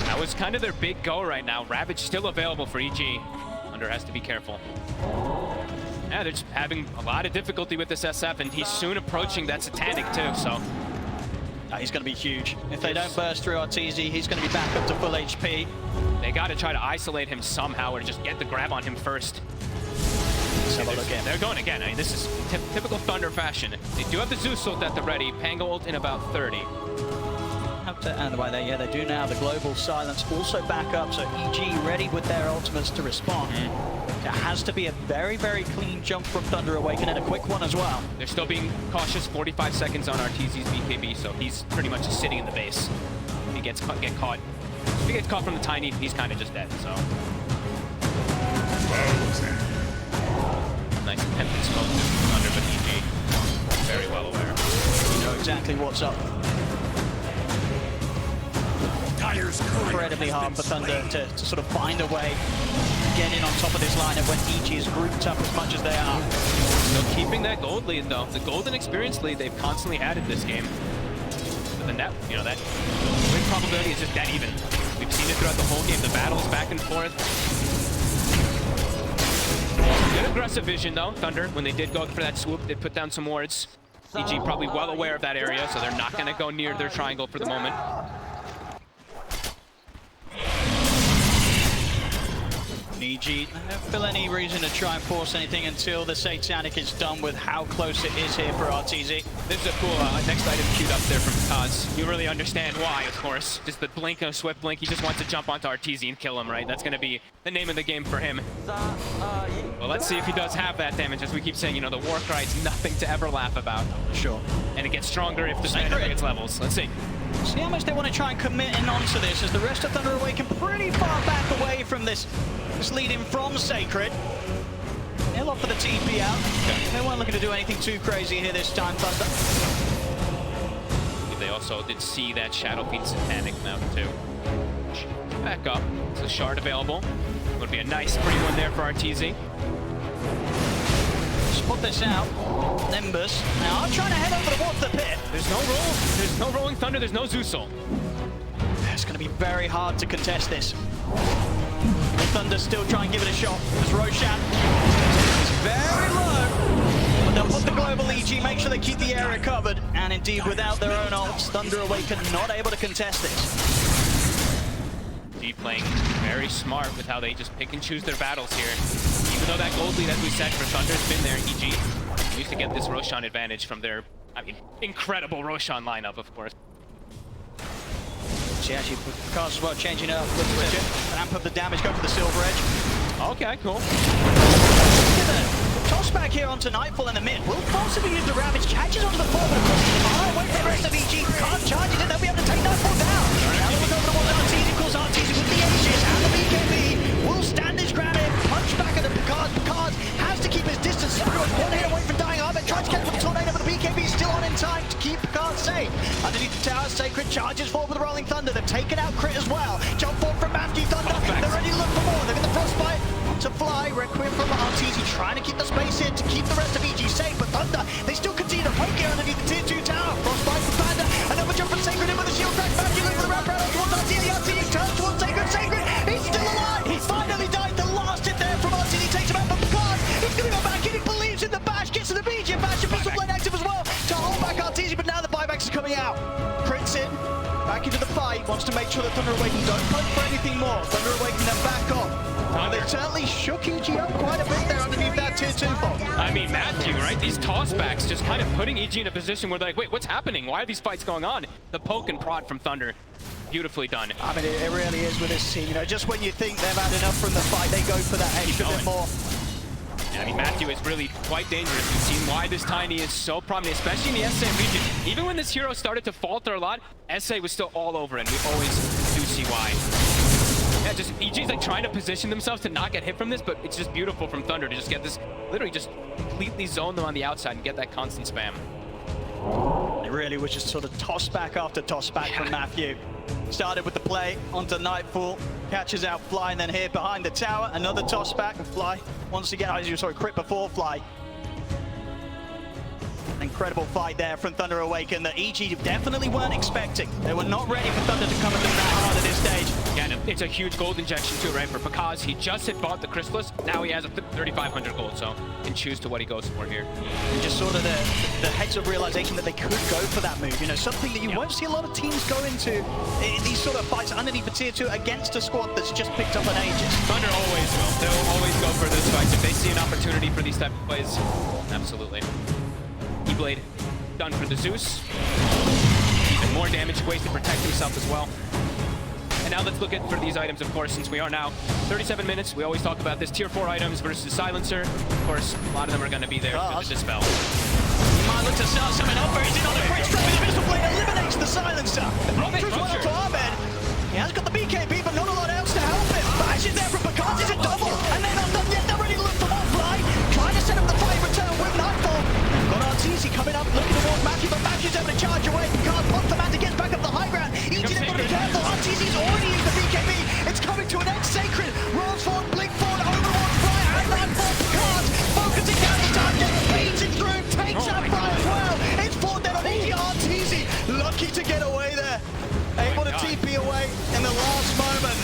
That was kind of their big go right now. Ravage still available for EG. Thunder has to be careful. Yeah, they're just having a lot of difficulty with this SF, and he's soon approaching that Satanic too, so. He's going to be huge. If they don't burst through RTZ, he's going to be back up to full HP. They got to try to isolate him somehow or just get the grab on him first. Let's have a look at. They're going again. I mean, this is typical Thunder fashion. They do have the Zeus ult at the ready. Pango ult in about 30. And the way they do now. The global silence also back up, so EG ready with their ultimates to respond. It has to be a very, very clean jump from Thunder Awaken and a quick one as well. They're still being cautious. 45 seconds on RTZ's BKB, so he's pretty much just sitting in the base. If he gets caught, if he gets caught from the tiny, he's kind of just dead. So nice attempted smoke to Thunder, but EG very well aware. You know exactly what's up. Incredibly hard for Thunder to sort of find a way to get in on top of this lineup when EG is grouped up as much as they are. Still keeping that gold lead though. The golden experience lead they've constantly added this game. But the net, you know, that win probability is just that even. We've seen it throughout the whole game. The battles back and forth. Good aggressive vision though, Thunder. When they did go for that swoop, they put down some wards. EG probably well aware of that area, so they're not going to go near their triangle for the moment. EG, I don't feel any reason to try and force anything until the Satanic is done with how close it is here for RTZ. This is a cool next item queued up there from Pakazs. You really understand why, of course. Just the blink of swift blink. He just wants to jump onto RTZ and kill him, right? That's going to be the name of the game for him. Well, let's see if he does have that damage. As we keep saying, you know, the war cry is nothing to ever laugh about. Sure. And it gets stronger if the Sacred gets levels. Let's see. See how much they want to try and commit in onto this, as the rest of Thunder Awaken pretty far back away from this leading from Sacred. He'll offer the TP out. Okay. They weren't looking to do anything too crazy here this time, Thunder. They also did see that Shadow Fiend Satanic now too. Back up. It's a shard available. Would be a nice free one there for RTZ. put this out. Nimbus. Now I'm trying to head over towards the pit. There's no roll. There's no rolling thunder. There's no Zeusel. It's going to be very hard to contest this. The Thunder still try and give it a shot. As Roshan is very low. But they'll put the global EG, make sure they keep the area covered. And indeed, without their own ults, Thunder Awaken not able to contest this. G playing very smart with how they just pick and choose their battles here. Even though that gold lead, as we said, for Thunder's been there, EG used to get this Roshan advantage from their, I mean, incredible Roshan lineup, of course. See, actually, Pakazs as well changing up. Look at it. Amp up the damage, go for the silver edge. Okay, cool. Toss back here onto Nightfall in the mid. Will possibly use the ravage, catches onto the forward, of course. Wait for the rest of EG. Can't charge it, and they'll be able to take Nightfall down. Now they look over towards Arteezy, calls Arteezy with the Aegis, and the BKB will stand his ground and punch back at the Pakazs. Pakazs has to keep his distance. Everyone's one hit away from dying. Ahmed tries to catch with the tornado, but the BKB is still on in time to keep Pakazs safe. Underneath the tower, Sacred charges forward with the Rolling Thunder. They've taken out Crit as well. Jump forward from Matthew Thunder. They're ready to look for more. They've got the Frostbite to fly. Requiem from Arteezy trying to keep the space in to keep the rest of EG safe. But Thunder, they still continue to poke here underneath the tier 2 tower. Frostbite from Panda. Another jump from Sacred in with a shield crack. Matthew looking for the wrap around towards Arteezy. Arteezy turns towards Sacred. Sacred, he's still alive. He finally died. The last hit there from Arteezy takes him out. But Pakazs, he's going to go back in. He believes in the bash. Gets to the BG. Bash and pistol blade active as well to hold back Arteezy. But now the buybacks are coming out. Crit's in. Back into the fight, wants to make sure that Thunder Awaken don't poke for anything more. Thunder Awaken then back off. And they certainly shook EG up quite a bit there underneath that tier 2 fault. I mean, Matthew, right? These tossbacks just kind of putting EG in a position where they're like, wait, what's happening? Why are these fights going on? The poke and prod from Thunder, beautifully done. I mean, it really is with this team. You know, just when you think they've had enough from the fight, they go for that extra bit more. I mean, Matthew is really quite dangerous. We've seen why this Tiny is so prominent, especially in the SA region. Even when this hero started to falter a lot, SA was still all over, and we always do see why. Yeah, just EG's like trying to position themselves to not get hit from this, but it's just beautiful from Thunder to just get this, literally just completely zone them on the outside and get that constant spam. It really was just sort of toss back after toss back from Matthew. Started with the play onto Nightfall, catches out Fly, and then here behind the tower, another toss back and Fly wants to get, Crit before Fly. An incredible fight there from Thunder Awaken that EG definitely weren't expecting. They were not ready for Thunder to come at them that hard at this stage. Yeah, and it's a huge gold injection too, right? For Pakazs, he just had bought the Chrysalis, now he has a 3,500 gold, so he can choose to what he goes for here. And just sort of the heads-up realization that they could go for that move. You know, something that you won't see a lot of teams go into in these sort of fights underneath the tier 2 against a squad that's just picked up an Aegis. Thunder always will. They'll always go for this fight. If they see an opportunity for these type of plays, absolutely. E-Blade done for the Zeus. Even more damage ways to protect himself as well. And now let's look at for these items, of course, since we are now 37 minutes. We always talk about this tier 4 items versus Silencer. Of course, a lot of them are going to be there for the Dispel. He might look to start something up, but he's in on the Crit straight with the Pistol Blade, eliminates the Silencer. Ruptures well to Ahmed. He has got the BKB, but not a lot else to help him. Bash is there from Pakazs, it's a double, and they're not done yet. They're ready to look for more Fly. Trying to set up the fight return with Nightfall. Got Arteezy coming up, looking towards Matthew, but Matthew's able to charge away. Pakazs punts the man to get back up the high ground. EG's able to be careful. Arteezy's already used the BKB. It's coming to an end. Sacred rolls forward, blink forward, over towards Fly, and Nightfall. Pakazs focusing down the target, beats it through, takes out Fly as well. It's 4 dead on EG. Arteezy lucky to get away there. Able to TP away in the last moment.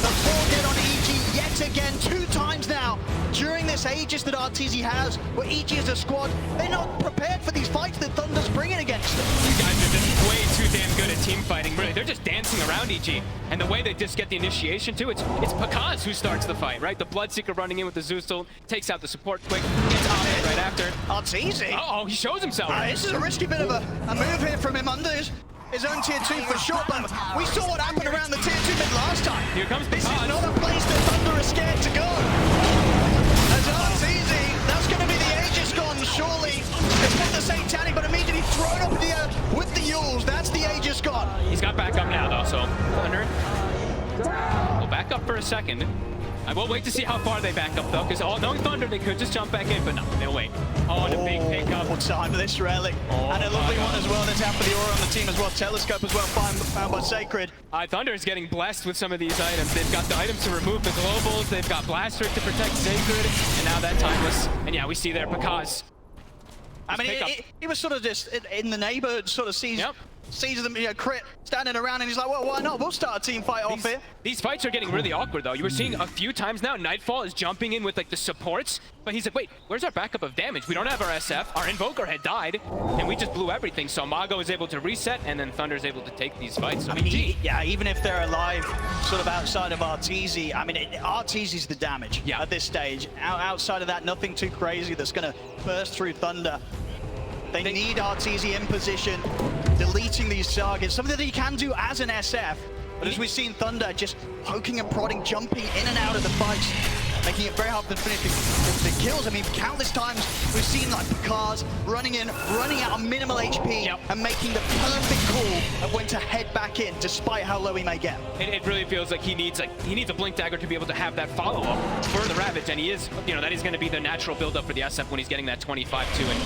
The 4 dead on EG yet again, 2 times now. During this Aegis that Arteezy has, where EG is a squad, they're not prepared for these fights that Thunder's bringing against them. You guys are just way too damn good at team fighting. Really, they're just dancing around EG. And the way they just get the initiation too, it's Pakazs who starts the fight, right? The Bloodseeker running in with the Zeusel, takes out the support quick, gets Ahmed right after. Arteezy? Uh-oh, he shows himself. This is a risky bit of a move here from him under his own tier 2 for sure, but we saw what happened around the tier 2 mid last time. Here comes This Pakazs. is not a place that Thunder is scared to go. As Arteezy, that's going to be the Aegis gone, surely. It's not the same Tanny, but immediately thrown up in the air with the Yules. That's the Aegis gone. He's got back up now, though, so Thunder will back up for a second. I will wait to see how far they back up, though, because knowing Thunder, they could just jump back in, but no, they'll wait. Oh, and a big pickup. What time for this relic. And a lovely one as well. That's out for the aura on the team as well. Telescope as well, found by Sacred. Thunder is getting blessed with some of these items. They've got the items to remove the globals, they've got Blaster to protect Sacred, and now that Timeless. And yeah, we see there Pakazs. I mean, he was sort of just in the neighborhood, sort of sees them, crit, standing around, and he's like, well, why not? We'll start a team fight off here. These fights are getting really awkward, though. You were seeing a few times now, Nightfall is jumping in with, like, the supports, but he's like, wait, where's our backup of damage? We don't have our SF, our Invoker had died, and we just blew everything, so Mago is able to reset, and then Thunder is able to take these fights. So I mean, even if they're alive, sort of outside of Arteezy, I mean, Arteezy's the damage at this stage. Outside of that, nothing too crazy that's going to burst through Thunder. They need Arteezy in position, deleting these targets, something that he can do as an SF. But as we've seen Thunder just poking and prodding, jumping in and out of the fights, making it very hard for them to finish the kills. I mean, countless times we've seen like Pakazs running in, running out on minimal HP and making the perfect call of when to head back in, despite how low he may get. It really feels like he needs a Blink Dagger to be able to have that follow-up for the Ravage, and he is, that is going to be the natural build-up for the SF when he's getting that 25 too. And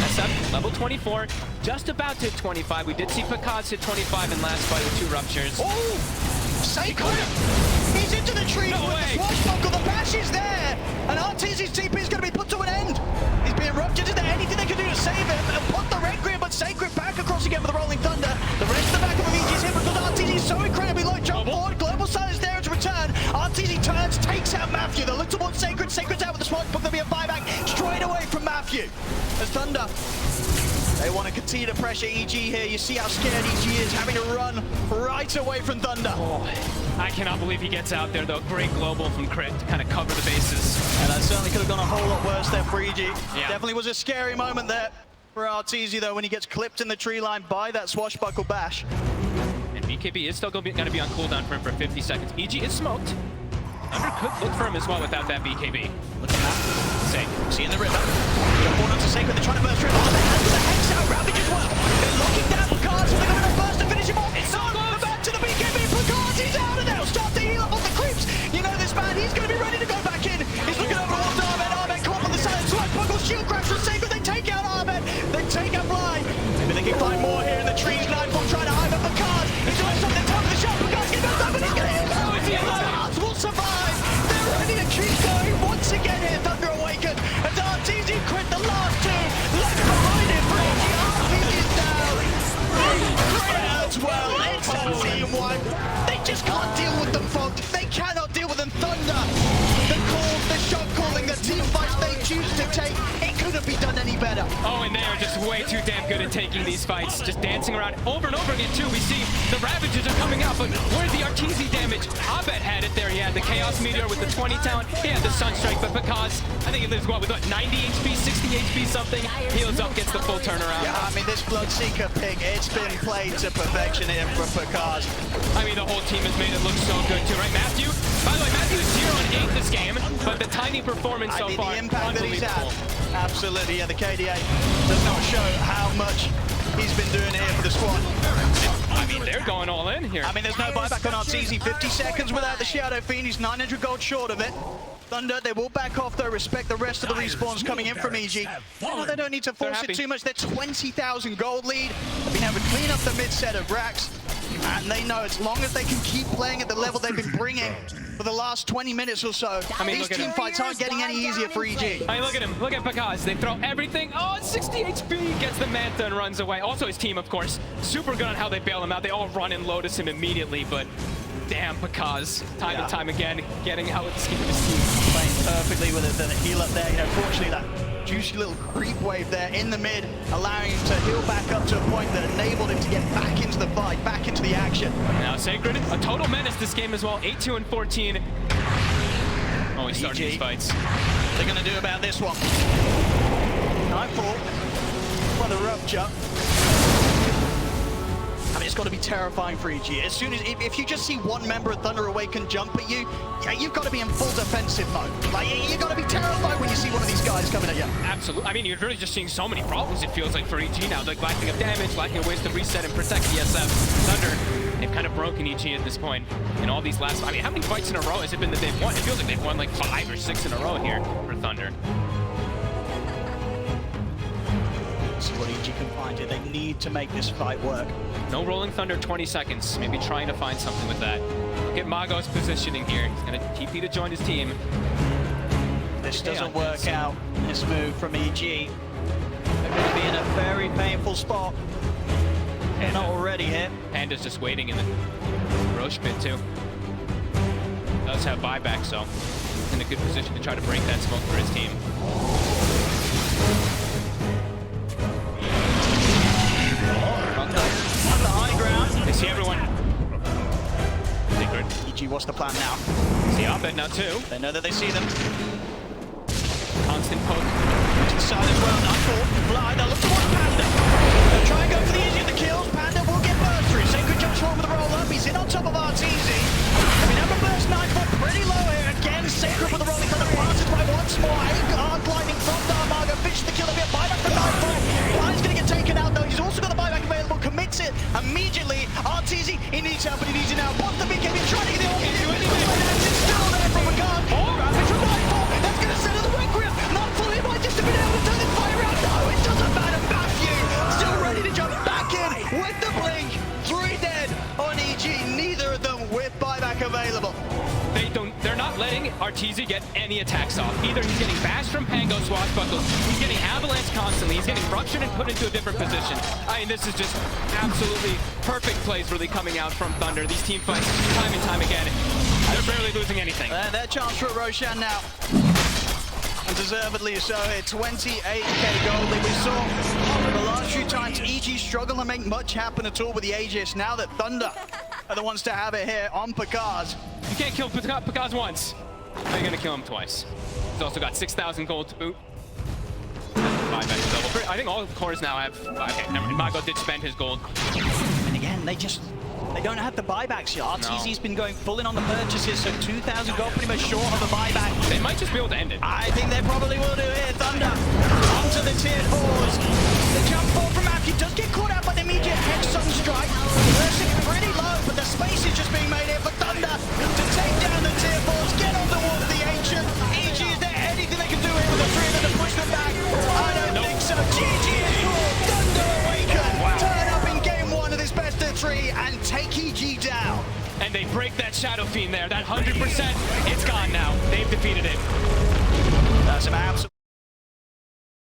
SF, level 24, just about to hit 25. We did see Pakazs hit 25 in last fight with 2 ruptures. Oh! Sacred! He's into the tree with the swashbuckle, the bash is there! And Arteezy's TP is going to be put to an end! He's being ruptured. Is there anything they can do to save him? And put the red green, but Sacred back across again with the Rolling Thunder. The rest of the back of the VG is hit because Arteezy is so incredibly low. Jump forward, Global Sun is there to return. Arteezy turns, takes out Matthew. They look towards Sacred. Sacred's out with the swashbuckle. There'll be a buyback straight away from Matthew. As Thunder, they want to continue to pressure EG here. You see how scared EG is, having to run right away from Thunder. Oh, I cannot believe he gets out there, though. Great global from Crit to kind of cover the bases. And that certainly could have gone a whole lot worse there for EG. Definitely was a scary moment there for Arteezy, though, when he gets clipped in the tree line by that swashbuckle bash. And BKB is still going to be on cooldown for him for 50 seconds. EG is smoked. Thunder could look for him as well without that BKB. Look at that. Safe. Seeing the river. Jump forward onto Sacred. They're trying to burst through. Oh, they have the Hex out. Ravage as well. They're locking down Pakazs. They're going to burst to finish him off. It's on. Back to the BKB. Pakazs, he's out of there. Start to heal up on the creeps. You know this man. He's going to be ready to go back in. He's looking over towards Ahmed. Ahmed come up on the side. Swashbuckle shield grabs from Sacred. They take out Ahmed. They take out Blind. Maybe they can find more here in the trees. Nightfall trying to hide up Pakazs. He's doing something top of the shot. Pakazs gets back up and he's going to hit. Oh, it's the Pakazs will survive. Ready to keep going once again here, Thunder Awaken, and Arteezy crit the last 2, left behind him, breaking Arteezy's down, crit as well, it's a team wipe, they just can't deal with the fog, they cannot deal with them. Thunder, the calls, the shot calling, the team fights they choose to take, it couldn't be done any better. Oh, and they are just way too damn good at taking these fights, just dancing around over and over again too. We see the Ravages are coming out, but where's the Arteezy damage? Abed had it there, he had the Chaos Meteor with the 20 talent, he had the Sunstrike, but Pakazs, I think he lives what, with what, 90 HP, 60 HP something, heals up, gets the full turnaround. Yeah, I mean, this Bloodseeker pick, it's been played to perfection here for Pakazs. I mean, the whole team has made it look so good too, right? Matthew, by the way, Matthew's 0-8 this game, but the tiny performance so far, the impact that he's had, absolutely, yeah, the KDA does not show how much he's been doing here for the squad. I mean, they're going all in here. I mean, there's no buyback on Arteezy. 50 seconds without the Shadow Fiend. He's 900 gold short of it. Thunder, they will back off though, respect the rest of the respawns coming in from EG. No, they don't need to force it too much. They're 20,000 gold lead. They've been able to clean up the mid set of racks. And they know as long as they can keep playing at the level they've been bringing for the last 20 minutes or so, I mean, these team fights aren't getting any easier for EG. I mean, look at him. Look at Pakazs. They throw everything. Oh, 60 HP. Gets the Mantha and runs away. Also his team, of course. Super good on how they bail him out. They all run and Lotus him immediately, but damn, Pakazs, time and time again, getting out with the scheme of his team. Playing perfectly with the heal up there. You know, fortunately, that juicy little creep wave there in the mid, allowing him to heal back up to a point that enabled him to get back into the fight, back into the action. Now Sacred, a total menace this game as well, 8-2 and 14. Oh, he's starting these fights. What they're going to do about this one? Nightfall, what a rupture. I mean, it's got to be terrifying for EG. As soon as, if you just see one member of Thunder Awaken jump at you, yeah, you've got to be in full defensive mode. Like, you've got to be terrified when you see one of these guys sides coming at you. Absolutely. I mean, you're really just seeing so many problems, it feels like, for EG now. Like lacking of damage, lacking of ways to reset and protect the SF. Thunder, they've kind of broken EG at this point. In all these last, I mean, how many fights in a row has it been that they've won? It feels like they've won like 5 or 6 in a row here for Thunder. See what EG can find here. They need to make this fight work. No rolling Thunder, 20 seconds. Maybe trying to find something with that. Look at Mago's positioning here. He's going to TP to join his team. This doesn't work out, this move from EG. They're going to be in a very painful spot. They're not already here. Panda's just waiting in the Roche pit too. Does have buyback, so he's in a good position to try to break that smoke for his team. On the high ground. They see everyone. Secret. EG, what's the plan now? See Abed now too. They know that they see them. Constant poke. To the side as well, Nightfall. Fly, they'll look towards Panda. They'll try and go for the easy of the kills. Panda will get burst through. Sacred jumps forward with the roll up. He's in on top of RTZ. I mean, number burst Nightfall pretty low here. Again, Sacred with the rolling thunder passes by once more. Hard gliding from Darmago. Finishes the kill. There'll be a buyback from Nightfall. Blind's going to get taken out though. He's also got the buyback available. Commits it immediately. RTZ, he needs help, but he needs it now. Wants the big game. He's trying to get the all-in. It's still there from Pakazs. Rapid from Nightfall. That's going to settle the Requiem. Nightfall, he might just have been able to turn this fire around. No, it doesn't matter. Matthew still ready to jump back in with the blink. 3 dead on EG. Neither of them with buyback available. They're not letting RTZ get any attacks off. Either he's getting bashed from Pango swashbuckles, he's getting avalanche constantly, he's getting ruptured and put into a different position. I mean, this is just absolutely perfect plays really coming out from Thunder. These team fights, time and time again, they're barely losing anything. Their chance for Roshan now. And deservedly so here, 28k gold. We saw over the last few times EG struggle to make much happen at all with the Aegis. Now that Thunder are the ones to have it here on Pakazs. You can't kill Pakazs once. Now you're gonna kill him twice. He's also got 6,000 gold to boot. Buyback is double. I think all cores now have. Okay, never mind. Mago did spend his gold. And again, they don't have the buybacks yet. RTZ's been going full in on the purchases, so 2,000 gold pretty much short of the buyback. They might just be able to end it. I think they probably will do here. Thunder onto the tier 4s. The jump forward from Matthew does get caught out by the immediate head sunstrike. Mercy pretty low, but the space is just being made here for Thunder to take down the tier 4s, get on the wall of the Ancient. EG, is there anything they can do here with the 3 of them to push them back? I don't think so. GG is cool. Thunder awaken. Turn up in game 1 of this best of 3 and take EG down. And they break that Shadow Fiend there. That 100%, it's gone now. They've defeated it. That's some absolute